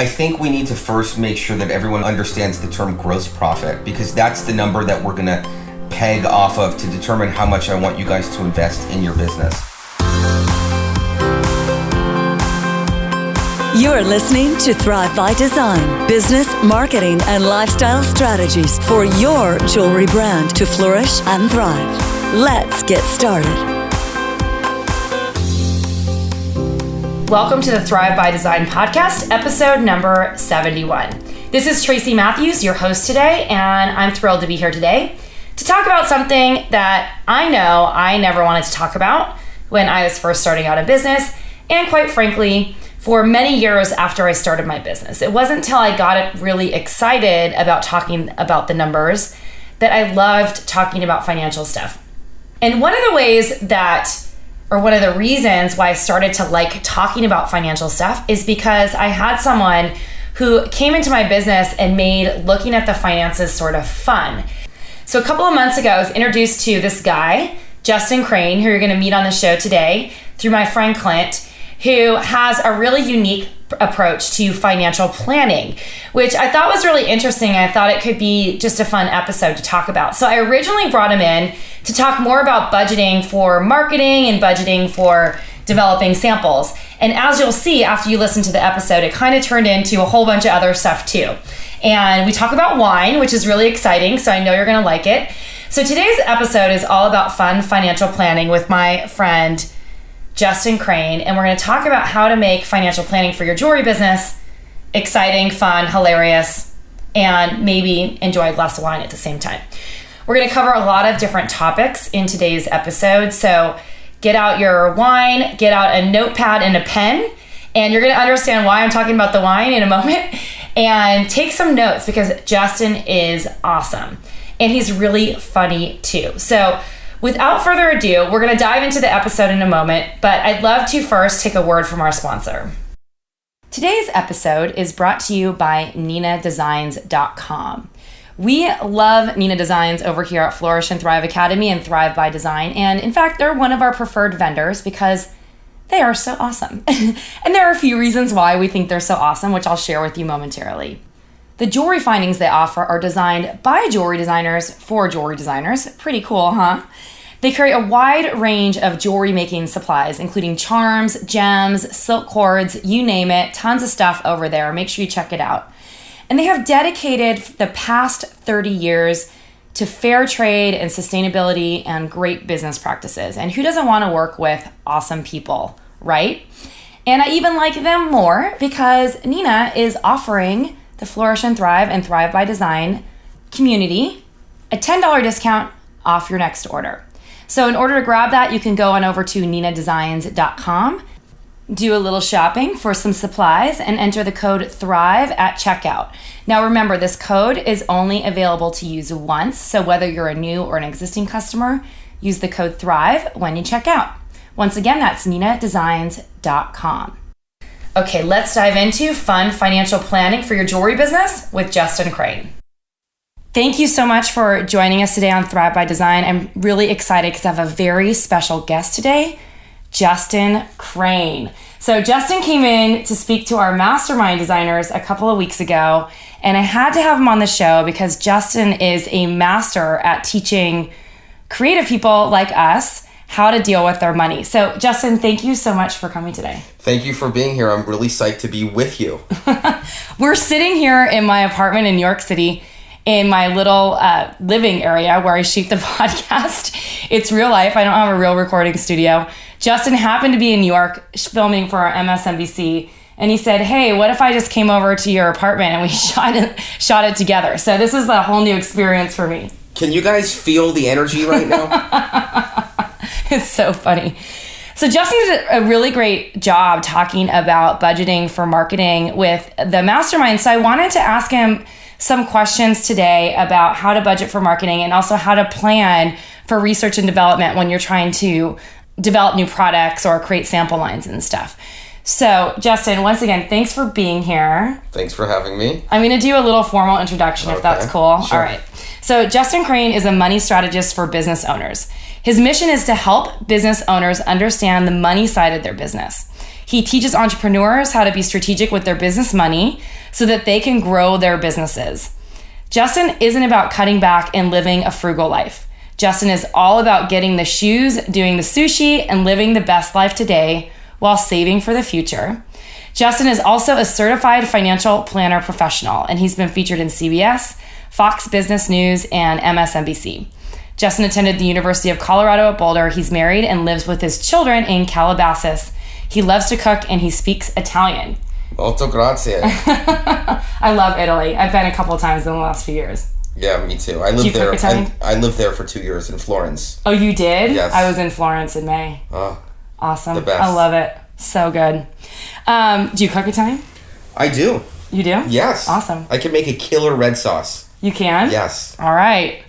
I think we need to first make sure that everyone understands the term gross profit, because that's the number that we're gonna peg off of to determine how much I want you guys to invest in your business. You're listening to Thrive by Design, business, marketing, and lifestyle strategies for your jewelry brand to flourish and thrive. Let's get started. Welcome to the Thrive by Design podcast, episode number 71. This is Tracy Matthews, your host today, and I'm thrilled to be here today to talk about something that I know I never wanted to talk about when I was first starting out in business, and quite frankly, for many years after I started my business. It wasn't until I got really excited about talking about the numbers that I loved talking about financial stuff. And one of the ways that, or one of the reasons why I started to like talking about financial stuff is because I had someone who came into my business and made looking at the finances sort of fun. So a couple of months ago, I was introduced to this guy, Justin Krane, who you're gonna meet on the show today through my friend Clint, who has a really unique approach to financial planning, which I thought was really interesting. I thought it could be just a fun episode to talk about. So I originally brought him in to talk more about budgeting for marketing and budgeting for developing samples. And as you'll see after you listen to the episode, it kind of turned into a whole bunch of other stuff too. And we talk about wine, which is really exciting, so I know you're gonna like it. So today's episode is all about fun financial planning with my friend, Justin Krane, and we're going to talk about how to make financial planning for your jewelry business exciting, fun, hilarious, and maybe enjoy a glass of wine at the same time. We're going to cover a lot of different topics in today's episode, so get out your wine, get out a notepad and a pen, and you're going to understand why I'm talking about the wine in a moment, and take some notes because Justin is awesome, and he's really funny too. So without further ado, we're going to dive into the episode in a moment, but I'd love to first take a word from our sponsor. Today's episode is brought to you by ninadesigns.com. We love Nina Designs over here at Flourish and Thrive Academy and Thrive by Design, and in fact, they're one of our preferred vendors because they are so awesome. And there are a few reasons why we think they're so awesome, which I'll share with you momentarily. The jewelry findings they offer are designed by jewelry designers for jewelry designers. Pretty cool, huh? They carry a wide range of jewelry making supplies, including charms, gems, silk cords, you name it, tons of stuff over there. Make sure you check it out. And they have dedicated the past 30 years to fair trade and sustainability and great business practices. And who doesn't want to work with awesome people, right? And I even like them more because Nina is offering the Flourish and Thrive by Design community a $10 discount off your next order. So in order to grab that, you can go on over to ninadesigns.com, do a little shopping for some supplies, and enter the code THRIVE at checkout. Now remember, this code is only available to use once, so whether you're a new or an existing customer, use the code THRIVE when you check out. Once again, that's ninadesigns.com. Okay, let's dive into fun financial planning for your jewelry business with Justin Krane. Thank you so much for joining us today on Thrive by Design. I'm really excited because I have a very special guest today, Justin Krane. So Justin came in to speak to our mastermind designers a couple of weeks ago, and I had to have him on the show because Justin is a master at teaching creative people like us how to deal with their money. So Justin, thank you so much for coming today. Thank you for being here. I'm really psyched to be with you. We're sitting here in my apartment in New York City in my little living area where I shoot the podcast. It's real life. I don't have a real recording studio. Justin happened to be in New York filming for our MSNBC, and he said, hey, what if I just came over to your apartment and we shot it together? So this is a whole new experience for me. Can you guys feel the energy right now? It's so funny. So Justin did a really great job talking about budgeting for marketing with the mastermind. So I wanted to ask him some questions today about how to budget for marketing and also how to plan for research and development when you're trying to develop new products or create sample lines and stuff. So Justin, once again, thanks for being here. Thanks for having me. I'm going to do a little formal introduction if that's cool. Sure. All right. So Justin Krane is a money strategist for business owners. His mission is to help business owners understand the money side of their business. He teaches entrepreneurs how to be strategic with their business money so that they can grow their businesses. Justin isn't about cutting back and living a frugal life. Justin is all about getting the shoes, doing the sushi, and living the best life today while saving for the future. Justin is also a certified financial planner professional, and he's been featured in CBS, Fox Business News, and MSNBC. Justin attended the University of Colorado at Boulder. He's married and lives with his children in Calabasas. He loves to cook and he speaks Italian. Molto grazie. I love Italy. I've been a couple of times in the last few years. Yeah, me too. I lived there. I lived there for 2 years in Florence. Oh, you did? Yes. I was in Florence in May. Awesome. The best. I love it. So good. Do you cook Italian? I do. You do? Yes. Awesome. I can make a killer red sauce. You can? Yes. All right.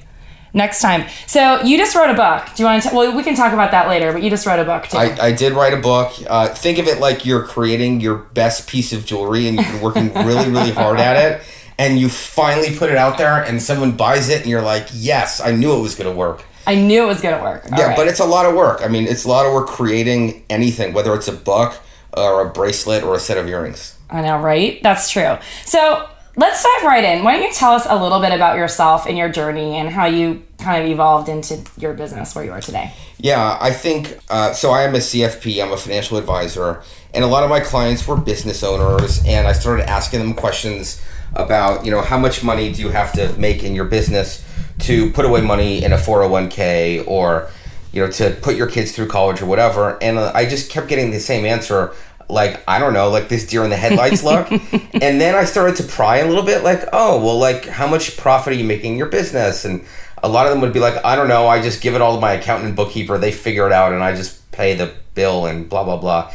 Next time. So you just wrote a book. Do you want to? Well, we can talk about that later. But you just wrote a book too. I did write a book. Think of it like you're creating your best piece of jewelry, and you've been working really, really hard at it, and you finally put it out there, and someone buys it, and you're like, "Yes, I knew it was going to work." I knew it was going to work. All right. But it's a lot of work. I mean, it's a lot of work creating anything, whether it's a book or a bracelet or a set of earrings. I know, right? That's true. So let's dive right in. Why don't you tell us a little bit about yourself and your journey and how you kind of evolved into your business where you are today? Yeah, I think, so I am a CFP, I'm a financial advisor, and a lot of my clients were business owners, and I started asking them questions about, how much money do you have to make in your business to put away money in a 401k or, to put your kids through college or whatever, and I just kept getting the same answer, like, I don't know, like this deer in the headlights look. And then I started to pry a little bit, like, oh, well, like, how much profit are you making in your business? And a lot of them would be like, I don't know, I just give it all to my accountant and bookkeeper, they figure it out, and I just pay the bill and blah, blah, blah.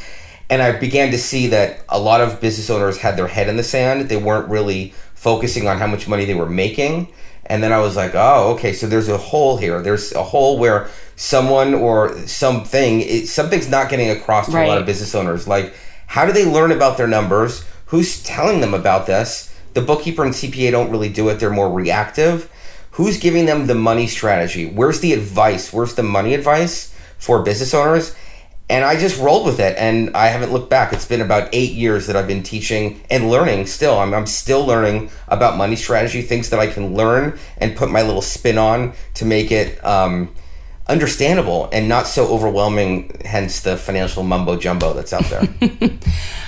And I began to see that a lot of business owners had their head in the sand. They weren't really focusing on how much money they were making. And then I was like, oh, okay, so there's a hole here. There's a hole where someone or something's not getting across to a lot of business owners. Like, how do they learn about their numbers? Who's telling them about this? The bookkeeper and CPA don't really do it. They're more reactive. Who's giving them the money strategy? Where's the advice? Where's the money advice for business owners? And I just rolled with it, and I haven't looked back. It's been about 8 years that I've been teaching and learning still. I'm still learning about money strategy, things that I can learn and put my little spin on to make it understandable and not so overwhelming, hence the financial mumbo jumbo that's out there.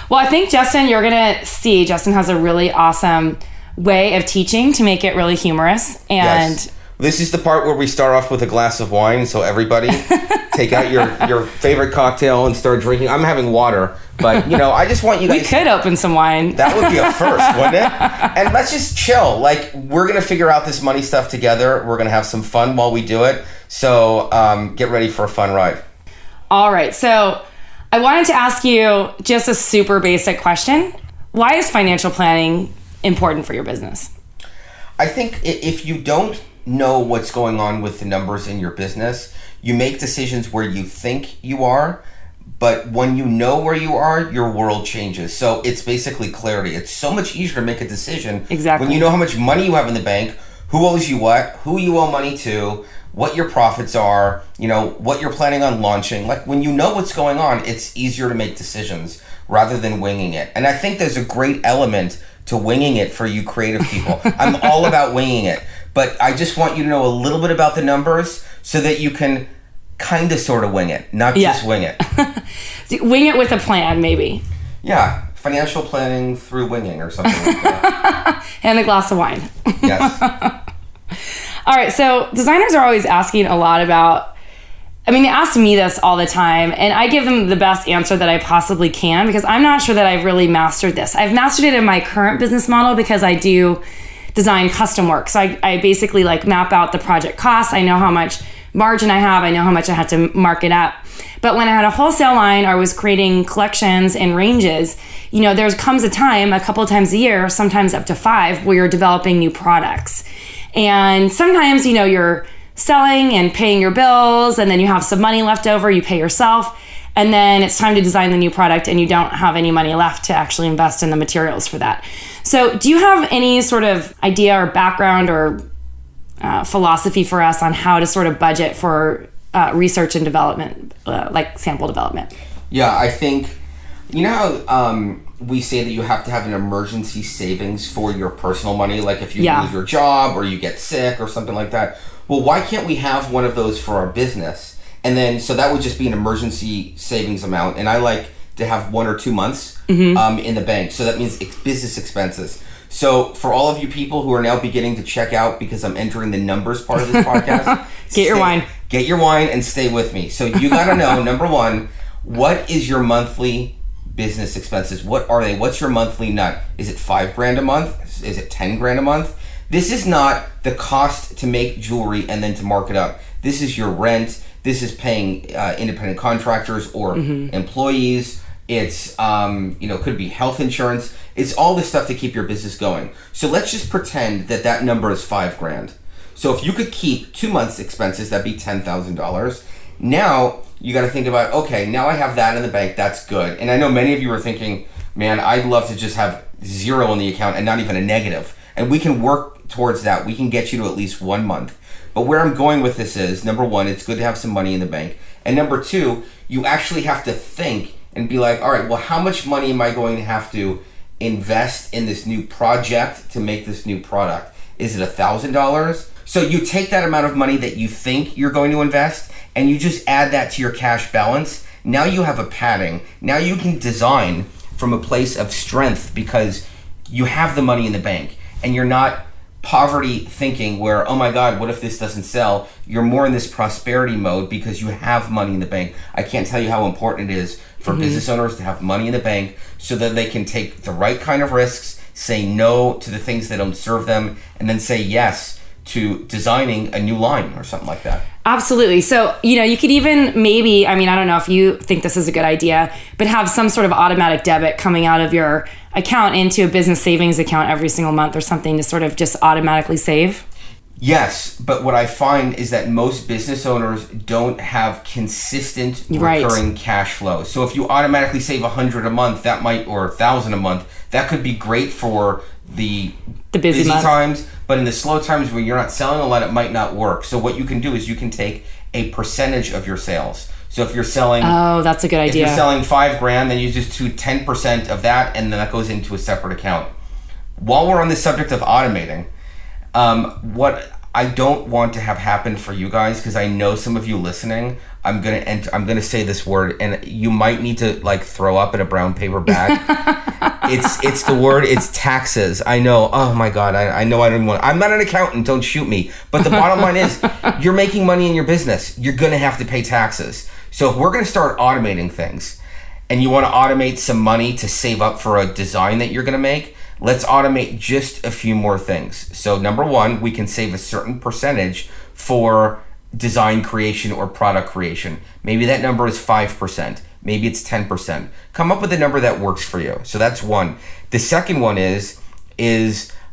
Well, I think, Justin, you're going to see Justin has a really awesome way of teaching to make it really humorous. And yes. This is the part where we start off with a glass of wine, so everybody take out your favorite cocktail and start drinking. I'm having water, but, I just want you guys... We could open some wine. That would be a first, wouldn't it? And let's just chill. Like, we're going to figure out this money stuff together. We're going to have some fun while we do it. So get ready for a fun ride. All right. So I wanted to ask you just a super basic question. Why is financial planning important for your business? I think if you don't know what's going on with the numbers in your business, you make decisions where you think you are, but when you know where you are, your world changes. So it's basically clarity. It's so much easier to make a decision when you know how much money you have in the bank, who owes you what, who you owe money to, what your profits are, what you're planning on launching. Like, when you know what's going on, it's easier to make decisions rather than winging it. And I think there's a great element to winging it for you creative people. I'm all about winging it. But I just want you to know a little bit about the numbers so that you can kind of sort of wing it, not just wing it. Wing it with a plan, maybe. Yeah, financial planning through winging or something like that. And a glass of wine. Yes. All right, so designers are always asking a lot about, they ask me this all the time, and I give them the best answer that I possibly can because I'm not sure that I've really mastered this. I've mastered it in my current business model because I do design custom work. So I basically map out the project costs. I know how much margin I have. I know how much I have to mark it up. But when I had a wholesale line or was creating collections and ranges, there comes a time, a couple of times a year, sometimes up to 5, where you're developing new products. And sometimes, you're selling and paying your bills, and then you have some money left over, you pay yourself, and then it's time to design the new product and you don't have any money left to actually invest in the materials for that. So do you have any sort of idea or background or philosophy for us on how to sort of budget for research and development, like sample development? Yeah, I think You know how we say that you have to have an emergency savings for your personal money, like if you lose your job or you get sick or something like that? Well, why can't we have one of those for our business? And then, so that would just be an emergency savings amount. And I like to have 1 or 2 months in the bank. So that means business expenses. So for all of you people who are now beginning to check out because I'm entering the numbers part of this podcast, Get your wine and stay with me. So you got to know, number one, what is your monthly business expenses? What are they? What's your monthly nut? Is it $5,000 a month? Is it $10,000 a month? This is not the cost to make jewelry and then to mark it up. This is your rent. This is paying independent contractors or employees. It's, could be health insurance. It's all this stuff to keep your business going. So let's just pretend that number is $5,000. So if you could keep 2 months' expenses, that'd be $10,000. Now you got to think about, okay, now I have that in the bank. That's good. And I know many of you are thinking, man, I'd love to just have zero in the account and not even a negative. And we can work towards that. We can get you to at least 1 month. But where I'm going with this is, number one, it's good to have some money in the bank. And number two, you actually have to think and be like, all right, well, how much money am I going to have to invest in this new project to make this new product? Is it $1,000? So you take that amount of money that you think you're going to invest and you just add that to your cash balance. Now you have a padding. Now you can design from a place of strength because you have the money in the bank and you're not poverty thinking where, oh my God, what if this doesn't sell? You're more in this prosperity mode because you have money in the bank. I can't tell you how important it is for business owners to have money in the bank so that they can take the right kind of risks, say no to the things that don't serve them, and then say yes to designing a new line or something like that. Absolutely. So, you could even maybe, I don't know if you think this is a good idea, but have some sort of automatic debit coming out of your account into a business savings account every single month or something to sort of just automatically save. Yes, but what I find is that most business owners don't have consistent recurring cash flow. So if you automatically save $100 a month, that might, or $1,000 a month, that could be great for the busy times, but in the slow times when you're not selling a lot, it might not work. So what you can do is you can take a percentage of your sales. So if you're selling, that's a good idea. If you're selling $5,000, then you just do 10% of that, and then that goes into a separate account. While we're on the subject of automating, what I don't want to have happen for you guys, because I know some of you listening, I'm gonna say this word, and you might need to throw up in a brown paper bag. It's the word. It's taxes. I know. Oh my God. I know. I don't want. I'm not an accountant. Don't shoot me. But the bottom line is, you're making money in your business. You're gonna have to pay taxes. So if we're gonna start automating things, and you want to automate some money to save up for a design that you're gonna make, let's automate just a few more things. So number one, we can save a certain percentage for design creation or product creation. Maybe that number is 5%. Maybe it's 10%. Come up with a number that works for you. So that's one. The second one is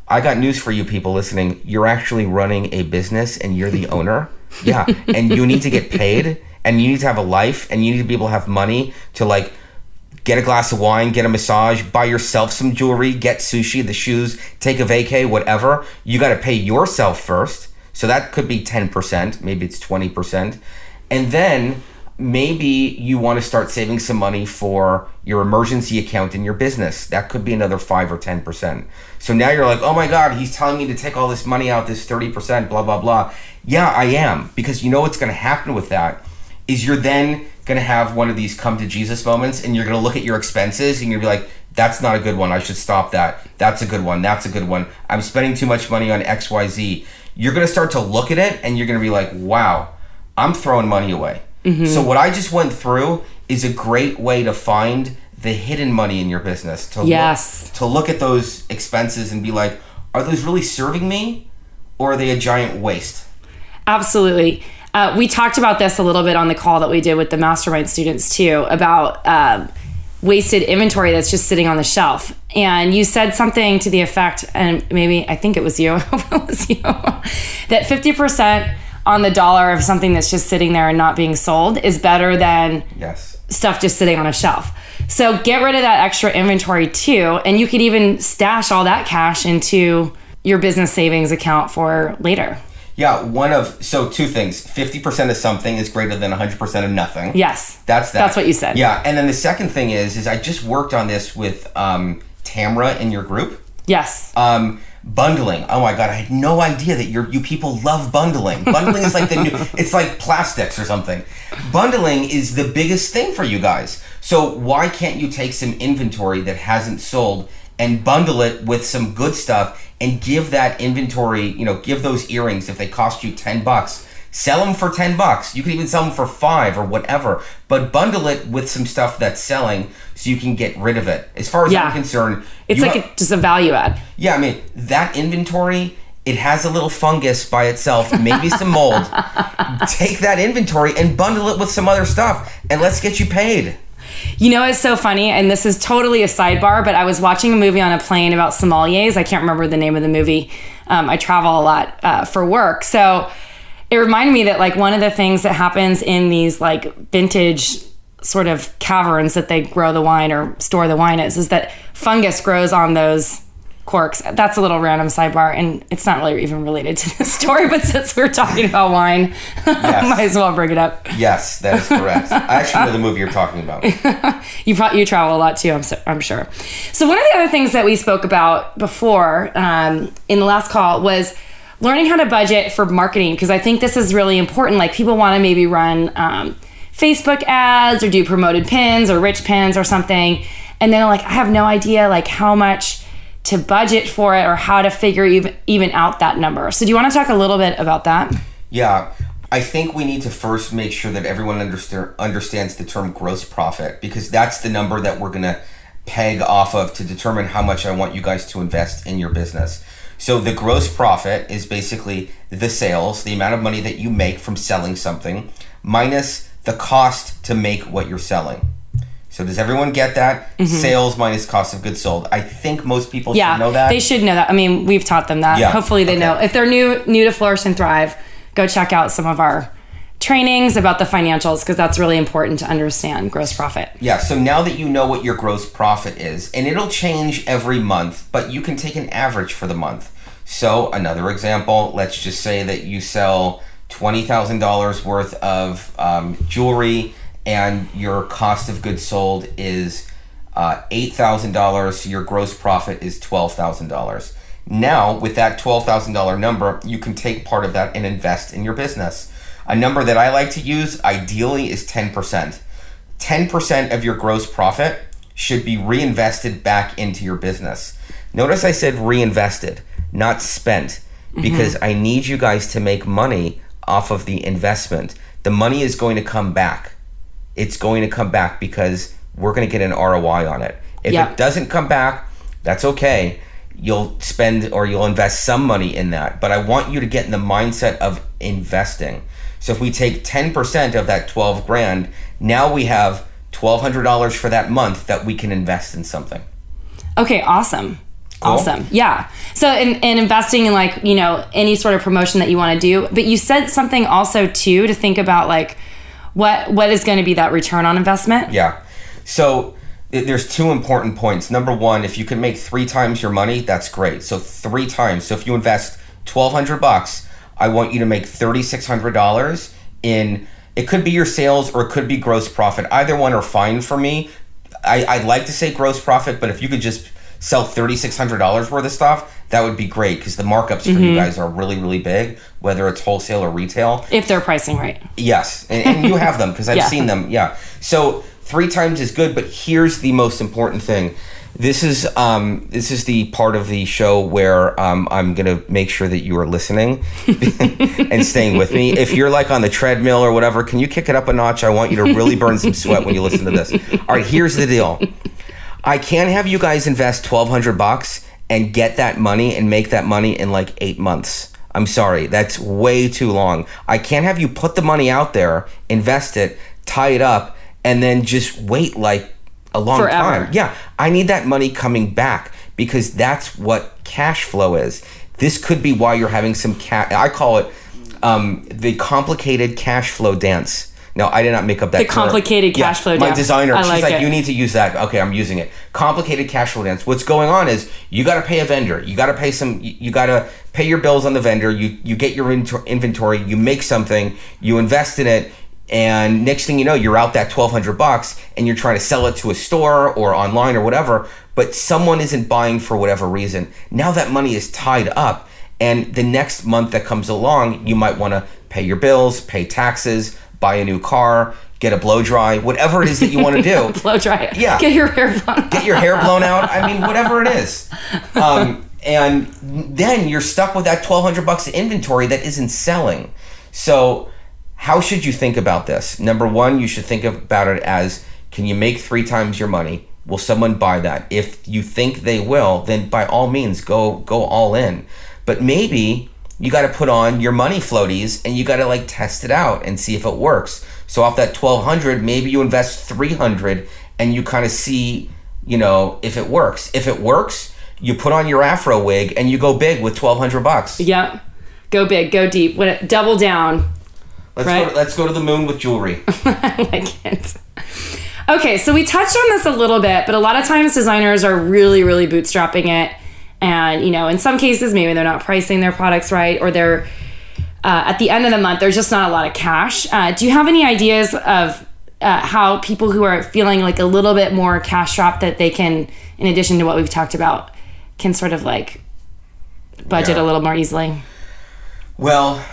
I got news for you people listening. You're actually running a business and you're the owner. Yeah. And you need to get paid and you need to have a life and you need to be able to have money to get a glass of wine, get a massage, buy yourself some jewelry, get sushi, the shoes, take a vacay, whatever. You got to pay yourself first. So that could be 10%, maybe it's 20%. And then maybe you want to start saving some money for your emergency account in your business. That could be another 5 or 10%. So now you're like, oh my God, he's telling me to take all this money out, this 30%, blah, blah, blah. Yeah, I am. Because you know what's going to happen with that is you're then going to have one of these come to Jesus moments and you're going to look at your expenses and you're going to be like, that's not a good one. I should stop that. That's a good one. That's a good one. I'm spending too much money on XYZ. You're going to start to look at it and you're going to be like, wow, I'm throwing money away. So what I just went through is a great way to find the hidden money in your business. To look at those expenses and be like, are those really serving me or are they a giant waste? Absolutely. We talked about this a little bit on the call that we did with the mastermind students too, about wasted inventory that's just sitting on the shelf. And you said something to the effect, and maybe I think it was you, that 50% on the dollar of something that's just sitting there and not being sold is better than stuff just sitting on a shelf. So get rid of that extra inventory too, and you could even stash all that cash into your business savings account for later. Yeah, so two things. 50% of something is greater than 100% of nothing. Yes. That's that. That's what you said. Yeah, and then the second thing is I just worked on this with Tamra in your group. Yes. Bundling. Oh my God, I had no idea that you people love bundling. Bundling is like it's like plastics or something. Bundling is the biggest thing for you guys. So why can't you take some inventory that hasn't sold and bundle it with some good stuff and give that inventory, give those earrings, if they cost you $10, sell them for $10. You can even sell them for $5 or whatever, but bundle it with some stuff that's selling so you can get rid of it. As far as I'm concerned, it's just a value add. Yeah, I mean, that inventory, it has a little fungus by itself, maybe some mold. Take that inventory and bundle it with some other stuff, and let's get you paid. It's so funny, and this is totally a sidebar, but I was watching a movie on a plane about sommeliers. I can't remember the name of the movie. I travel a lot for work. So it reminded me that, like, one of the things that happens in these, like, vintage sort of caverns that they grow the wine or store the wine is that fungus grows on those corks. That's a little random sidebar, and it's not really even related to the story, but since we're talking about wine, yes. might as well bring it up. Yes, that is correct. I actually know the movie you're talking about. You travel a lot too, I'm sure. So one of the other things that we spoke about before in the last call was learning how to budget for marketing, because I think this is really important. Like, people want to maybe run Facebook ads or do promoted pins or rich pins or something, and then like, I have no idea like how much to budget for it or how to figure even out that number. So do you want to talk a little bit about that? Yeah, I think we need to first make sure that everyone understands the term gross profit, because that's the number that we're going to peg off of to determine how much I want you guys to invest in your business. So the gross profit is basically the sales, the amount of money that you make from selling something, minus the cost to make what you're selling. So does everyone get that? Mm-hmm. Sales minus cost of goods sold. I think most people should know that. They should know that. I mean, we've taught them that. Yeah. Hopefully they know. If they're new to Flourish and Thrive, go check out some of our trainings about the financials, because that's really important to understand gross profit. Yeah, so now that you know what your gross profit is, and it'll change every month, but you can take an average for the month. So another example, let's just say that you sell $20,000 worth of jewelry, and your cost of goods sold is $8,000, so your gross profit is $12,000. Now, with that $12,000 number, you can take part of that and invest in your business. A number that I like to use, ideally, is 10%. 10% of your gross profit should be reinvested back into your business. Notice I said reinvested, not spent, because I need you guys to make money off of the investment. The money is going to come back. It's going to come back because we're going to get an ROI on it. If it doesn't come back, that's okay. You'll spend or you'll invest some money in that. But I want you to get in the mindset of investing. So if we take 10% of that 12 grand, now we have $1,200 for that month that we can invest in something. Okay, awesome. Cool. Awesome. Yeah. So in investing in, like, any sort of promotion that you want to do, but you said something also too to think about, like, what is going to be that return on investment? Yeah. So there's two important points. Number one, if you can make 3 times your money, that's great. So 3 times. So if you invest $1,200, I want you to make $3,600 in, it could be your sales or it could be gross profit. Either one are fine for me. I like to say gross profit, but if you could just sell $3,600 worth of stuff, that would be great, because the markups for you guys are really, really big, whether it's wholesale or retail. If they're pricing right. Yes, and you have them, because I've seen them, So 3 times is good, but here's the most important thing. This is the part of the show where I'm going to make sure that you are listening and staying with me. If you're like on the treadmill or whatever, can you kick it up a notch? I want you to really burn some sweat when you listen to this. All right, here's the deal. I can't have you guys invest $1,200 and get that money and make that money in like 8 months. I'm sorry, that's way too long. I can't have you put the money out there, invest it, tie it up, and then just wait like a long time. Yeah, I need that money coming back, because that's what cash flow is. This could be why you're having some I call it the complicated cash flow dance. Now, I did not make up that The term. complicated cash flow My dance. designer, I she's like like, it. you need to use that. Okay, I'm using it. Complicated cash flow dance. What's going on is you got to pay a vendor. You got to pay you got to pay your bills on the vendor. You get your inventory. You make something. You invest in it. And next thing you know, you're out that $1,200 and you're trying to sell it to a store or online or whatever, but someone isn't buying for whatever reason. Now that money is tied up, and the next month that comes along, you might want to pay your bills, pay taxes, buy a new car, get a blow dry, whatever it is that you want to do. Blow dry. Yeah. Get your hair blown out. Get your hair blown out. I mean, whatever it is. And then you're stuck with that $1,200 of inventory that isn't selling. So how should you think about this? Number one, you should think about it as, can you make 3 times your money? Will someone buy that? If you think they will, then by all means, go all in. But maybe you got to put on your money floaties and you got to like test it out and see if it works. So off that $1,200, maybe you invest $300 and you kind of see, if it works. If it works, you put on your Afro wig and you go big with $1,200. Yeah. Go big, go deep. Double down. Let's go to the moon with jewelry. I like it. Okay, so we touched on this a little bit, but a lot of times designers are really, really bootstrapping it. And, in some cases, maybe they're not pricing their products right, or they're at the end of the month, there's just not a lot of cash. Do you have any ideas of how people who are feeling like a little bit more cash strapped that they can, in addition to what we've talked about, can sort of like budget a little more easily? Well,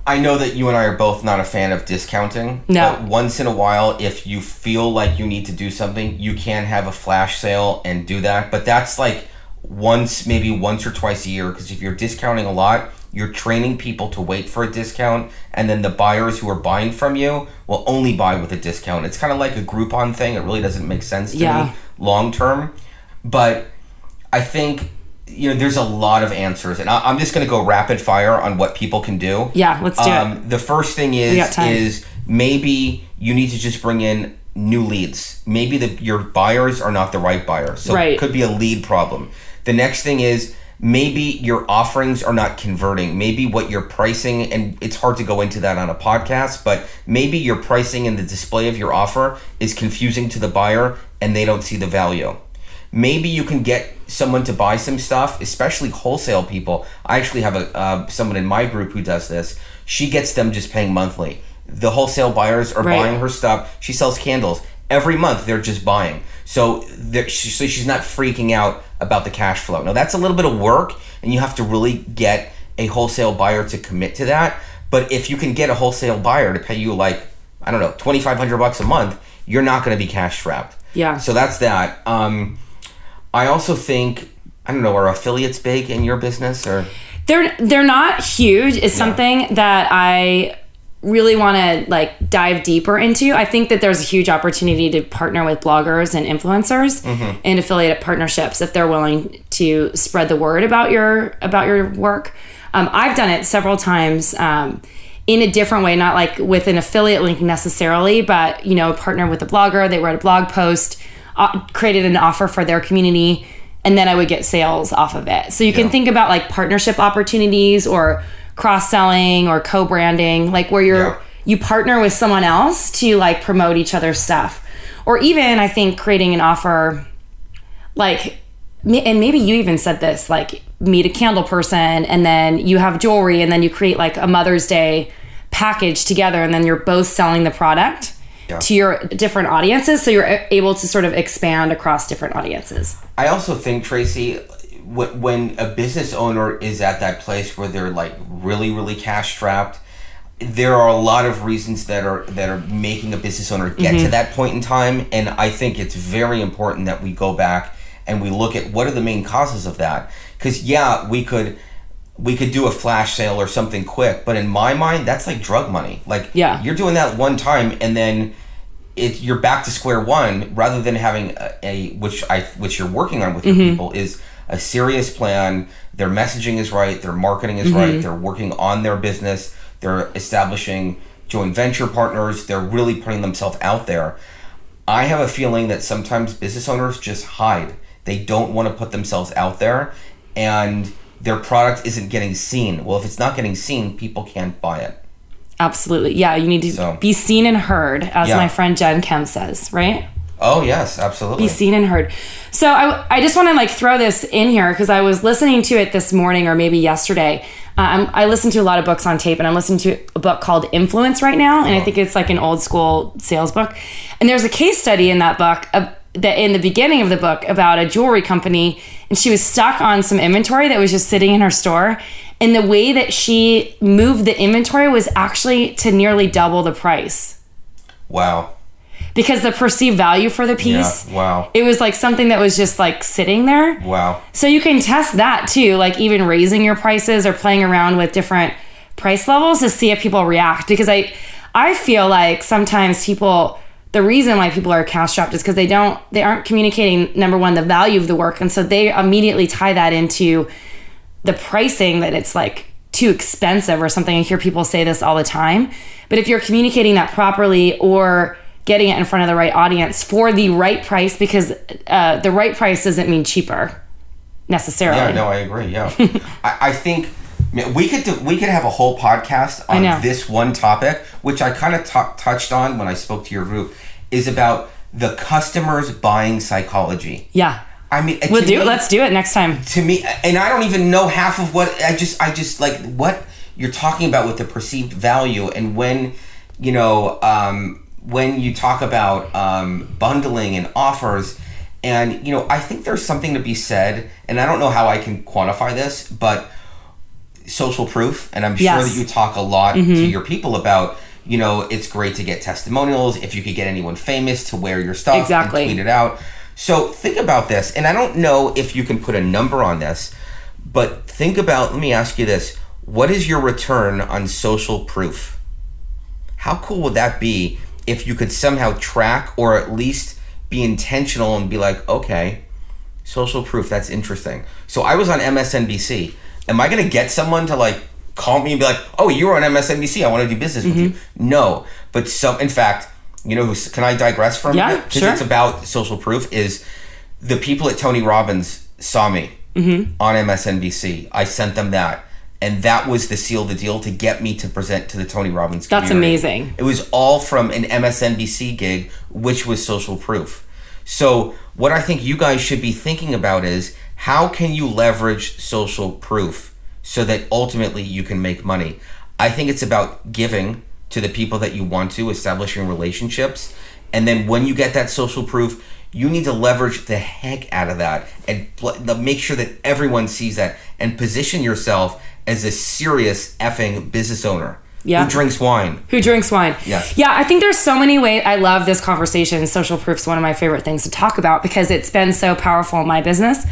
I know that you and I are both not a fan of discounting. No. But once in a while, if you feel like you need to do something, you can have a flash sale and do that. But that's like maybe once or twice a year, because if you're discounting a lot, you're training people to wait for a discount, and then the buyers who are buying from you will only buy with a discount. It's kind of like a Groupon thing. It really doesn't make sense to me long term. But I think there's a lot of answers, and I'm just going to go rapid fire on what people can do. Yeah, let's do it. The first thing is maybe you need to just bring in new leads. Maybe your buyers are not the right buyers, so it could be a lead problem. The next thing is maybe your offerings are not converting. Maybe what you're pricing, and it's hard to go into that on a podcast, but maybe your pricing and the display of your offer is confusing to the buyer and they don't see the value. Maybe you can get someone to buy some stuff, especially wholesale people. I actually have someone in my group who does this. She gets them just paying monthly. The wholesale buyers are buying her stuff. She sells candles. Every month they're just buying. So she's not freaking out about the cash flow. Now that's a little bit of work, and you have to really get a wholesale buyer to commit to that. But if you can get a wholesale buyer to pay you like, I don't know, $2,500 a month, you're not going to be cash strapped. Yeah. So that's that. I also think, I don't know, are affiliates big in your business, or? They're not huge. It's something that I really want to like dive deeper into. I think that there's a huge opportunity to partner with bloggers and influencers and affiliate partnerships if they're willing to spread the word about your work. I've done it several times in a different way, not like with an affiliate link necessarily, but partner with a blogger. They wrote a blog post, created an offer for their community, and then I would get sales off of it. So you can think about like partnership opportunities or cross-selling or co-branding, like where you partner with someone else to like promote each other's stuff. Or even I think creating an offer like, and maybe you even said this, like meet a candle person and then you have jewelry and then you create like a Mother's Day package together and then you're both selling the product to your different audiences, so you're able to sort of expand across different audiences. I also think, Tracy, when a business owner is at that place where they're like really, really cash strapped, there are a lot of reasons that are making a business owner get to that point in time, and I think it's very important that we go back and we look at what are the main causes of that. Because we could do a flash sale or something quick, but in my mind, that's like drug money. Like you're doing that one time and then you're back to square one, rather than having which you're working on with your people is a serious plan. Their messaging is right, their marketing is right, they're working on their business, they're establishing joint venture partners, they're really putting themselves out there. I have a feeling that sometimes business owners just hide. They don't want to put themselves out there, and their product isn't getting seen. Well, if it's not getting seen, people can't buy it. Absolutely. Yeah, you need to be seen and heard, as my friend Jen Kem says, right? Oh, yes, absolutely. Be seen and heard. So I just want to like throw this in here because I was listening to it this morning or maybe yesterday. I listen to a lot of books on tape, and I'm listening to a book called Influence right now, and I think it's like an old school sales book. And there's a case study in that book that in the beginning of the book about a jewelry company, and she was stuck on some inventory that was just sitting in her store. And the way that she moved the inventory was actually to nearly double the price. Wow. Because the perceived value for the piece, it was like something that was just like sitting there. Wow. So you can test that too, like even raising your prices or playing around with different price levels to see if people react. Because I feel like sometimes people, the reason why people are cash strapped is because they aren't communicating, number one, the value of the work. And so they immediately tie that into the pricing, that it's like too expensive or something. I hear people say this all the time. But if you're communicating that properly or getting it in front of the right audience for the right price, because the right price doesn't mean cheaper necessarily. Yeah, no, I agree. Yeah. I think we could have a whole podcast on this one topic, which I kind of touched on when I spoke to your group, is about the customer's buying psychology. Yeah. I mean, let's do it next time. To me, and I don't even know half of what I just like what you're talking about with the perceived value, and when you talk about bundling and offers, and I think there's something to be said, and I don't know how I can quantify this, but social proof, and I'm sure that you talk a lot to your people about, it's great to get testimonials, if you could get anyone famous to wear your stuff and tweet it out. So think about this, and I don't know if you can put a number on this, but let me ask you this. What is your return on social proof? How cool would that be if you could somehow track or at least be intentional and be like, okay, social proof, that's interesting. So I was on MSNBC. Am I going to get someone to like call me and be like, oh, you were on MSNBC, I want to do business with you? No, but in fact, can I digress for a minute? Because it's about social proof. Is the people at Tony Robbins saw me on MSNBC. I sent them that. And that was the seal of the deal to get me to present to the Tony Robbins community. That's amazing. It was all from an MSNBC gig, which was social proof. So what I think you guys should be thinking about is, how can you leverage social proof so that ultimately you can make money? I think it's about giving to the people that you want to, establishing relationships. And then when you get that social proof, you need to leverage the heck out of that and make sure that everyone sees that, and position yourself as a serious effing business owner. Who drinks wine. Yes. Yeah, I think there's so many ways. I love this conversation. Social proof is one of my favorite things to talk about because it's been so powerful in my business.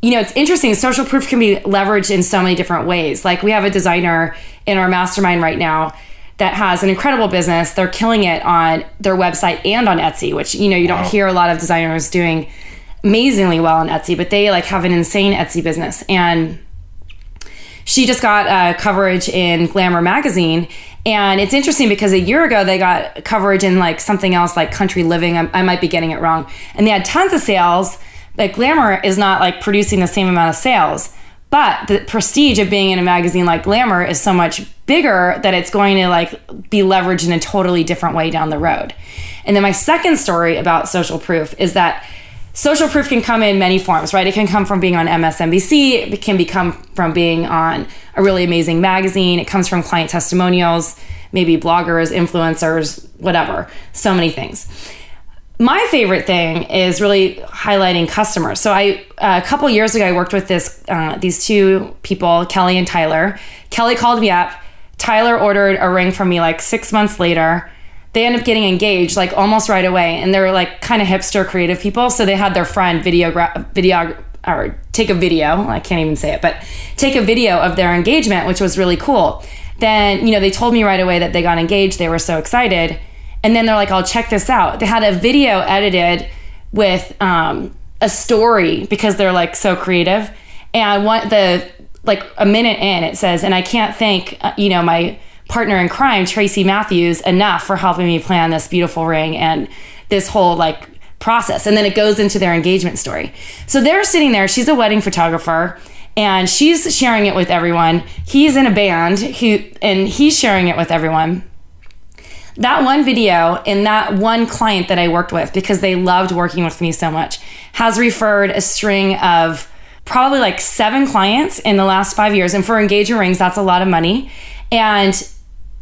It's interesting. Social proof can be leveraged in so many different ways. Like, we have a designer in our mastermind right now that has an incredible business. They're killing it on their website and on Etsy, which, you don't hear a lot of designers doing amazingly well on Etsy, but they have an insane Etsy business. And she just got coverage in Glamour magazine. And it's interesting because a year ago they got coverage in something else like Country Living. I might be getting it wrong. And they had tons of sales, but Glamour is not producing the same amount of sales. But the prestige of being in a magazine like Glamour is so much bigger that it's going to be leveraged in a totally different way down the road. And then my second story about social proof is that social proof can come in many forms, right? It can come from being on MSNBC. It can come from being on a really amazing magazine. It comes from client testimonials, maybe bloggers, influencers, whatever. So many things. My favorite thing is really highlighting customers. So a couple years ago, I worked with these two people, Kelly and Tyler. Kelly called me up. Tyler ordered a ring from me 6 months later. They ended up getting engaged almost right away. And they're kind of hipster creative people. So they had their friend take a video. I can't even say it, but take a video of their engagement, which was really cool. Then, they told me right away that they got engaged. They were so excited. And then they're like, I'll check this out. They had a video edited with a story because they're so creative. And a minute in, it says, and I can't thank, my partner in crime, Tracy Matthews, enough for helping me plan this beautiful ring and this whole process. And then it goes into their engagement story. So they're sitting there. She's a wedding photographer. and she's sharing it with everyone. He's in a band and he's sharing it with everyone. That one video and that one client that I worked with, because they loved working with me so much, has referred a string of probably like 7 clients in the last 5 years. And for engagement rings, that's a lot of money. And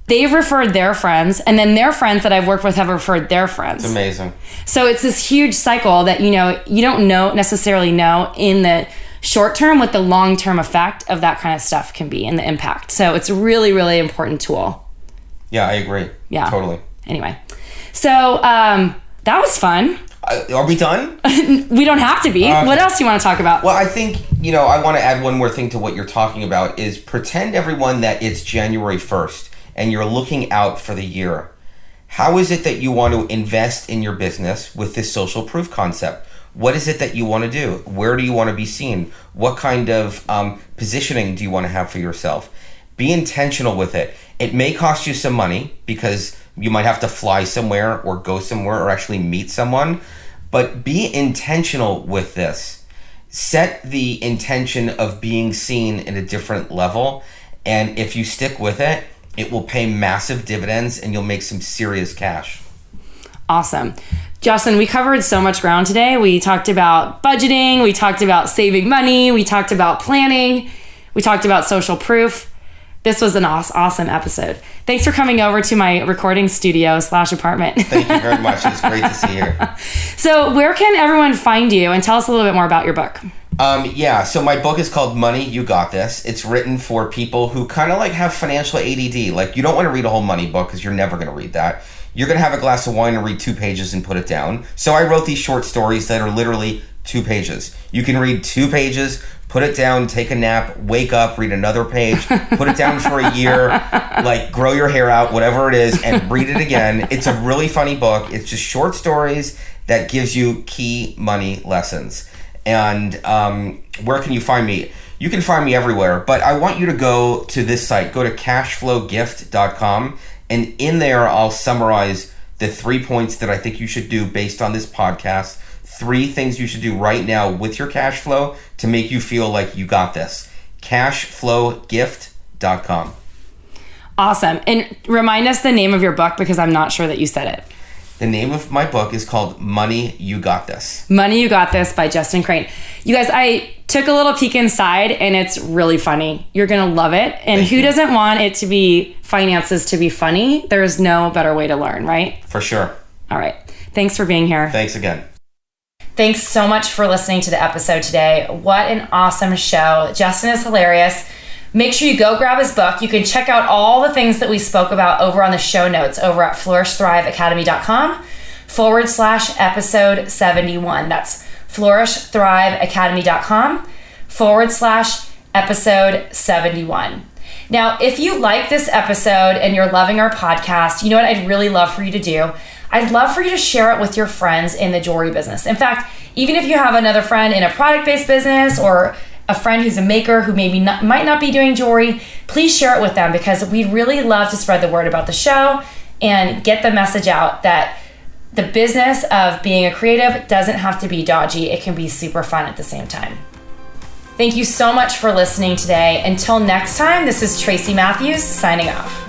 they've referred their friends, and then their friends that I've worked with have referred their friends. It's amazing. So it's this huge cycle that, you don't necessarily know in the short term what the long-term effect of that kind of stuff can be and the impact. So it's a really, really important tool. Yeah, I agree. Yeah. Totally. Anyway, so that was fun. Are we done? We don't have to be. Okay. What else do you want to talk about? Well, I think, I want to add one more thing to what you're talking about is pretend everyone that it's January 1st and you're looking out for the year. How is it that you want to invest in your business with this social proof concept? What is it that you want to do? Where do you want to be seen? What kind of positioning do you want to have for yourself? Be intentional with it. It may cost you some money because you might have to fly somewhere or go somewhere or actually meet someone, but be intentional with this. Set the intention of being seen at a different level, and if you stick with it, it will pay massive dividends and you'll make some serious cash. Awesome. Justin, we covered so much ground today. We talked about budgeting, we talked about saving money, we talked about planning, we talked about social proof. This was an awesome episode. Thanks for coming over to my recording studio / apartment. Thank you very much. It's great to see you. So where can everyone find you, and tell us a little bit more about your book? So my book is called Money, You Got This. It's written for people who kind of like have financial ADD. Like, you don't want to read a whole money book because you're never going to read that. You're going to have a glass of wine and read 2 pages and put it down. So I wrote these short stories that are literally 2 pages. You can read 2 pages, put it down, take a nap, wake up, read another page, put it down for a year, like grow your hair out, whatever it is, and read it again. It's a really funny book. It's just short stories that gives you key money lessons. And where can you find me? You can find me everywhere, but I want you to go to this site. Go to cashflowgift.com, and in there I'll summarize the 3 points that I think you should do based on this podcast. 3 things you should do right now with your cash flow to make you feel like you got this. Cashflowgift.com. Awesome. And remind us the name of your book, because I'm not sure that you said it. The name of my book is called Money, You Got This. Money, You Got This by Justin Krane. You guys, I took a little peek inside and it's really funny. You're going to love it. And who doesn't want it to be finances to be funny? There's no better way to learn, right? For sure. All right. Thanks for being here. Thanks again. Thanks so much for listening to the episode today. What an awesome show. Justin is hilarious. Make sure you go grab his book. You can check out all the things that we spoke about over on the show notes over at flourishthriveacademy.com/episode 71. That's flourishthriveacademy.com/episode 71. Now, if you like this episode and you're loving our podcast, you know what I'd really love for you to do? I'd love for you to share it with your friends in the jewelry business. In fact, even if you have another friend in a product-based business or a friend who's a maker who might not be doing jewelry, please share it with them, because we'd really love to spread the word about the show and get the message out that the business of being a creative doesn't have to be dodgy. It can be super fun at the same time. Thank you so much for listening today. Until next time, this is Tracy Matthews signing off.